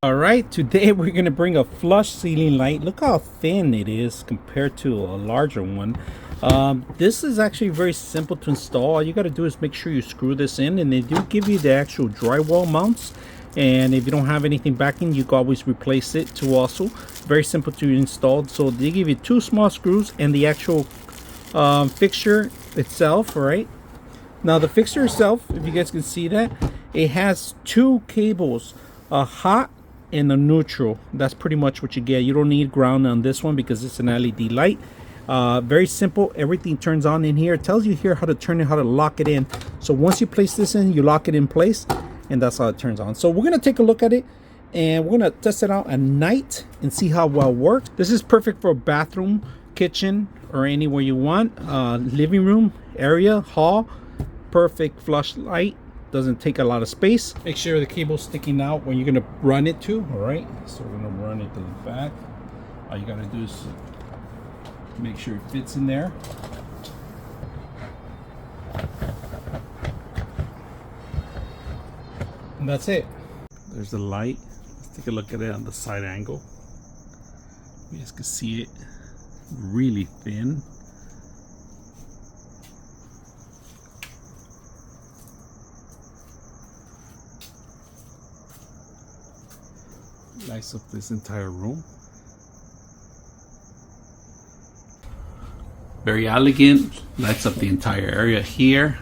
All right, today we're going to bring a flush ceiling light. Look how thin it is compared to a larger one. This is actually very simple to install. All you got to do is make sure you screw this in, and they do give you the actual drywall mounts. And if you don't have anything backing, you can always replace it too also. Very simple to install. So they give you two small screws and the actual fixture itself, all right? Now the fixture itself, if you guys can see that, it has two cables, a hot and a neutral. That's pretty much what you get. You don't need ground on this one because it's an LED light. Very simple. Everything turns on in here. It tells you here how to turn it, how to lock it in. So once you place this in, you lock it in place, and that's how it turns on. So we're gonna take a look at it, and we're gonna test it out at night and see how well it works. This is perfect for a bathroom, kitchen, or anywhere you want. Living room area, hall. Perfect flush light. Doesn't take a lot of space. Make sure the cable's sticking out when you're gonna run it to. All right, so we're gonna run it to the back. All you gotta do is make sure it fits in there. And that's it. There's the light. Let's take a look at it on the side angle. You guys can see it really thin. Lights up this entire room. Very elegant. Lights up the entire area here.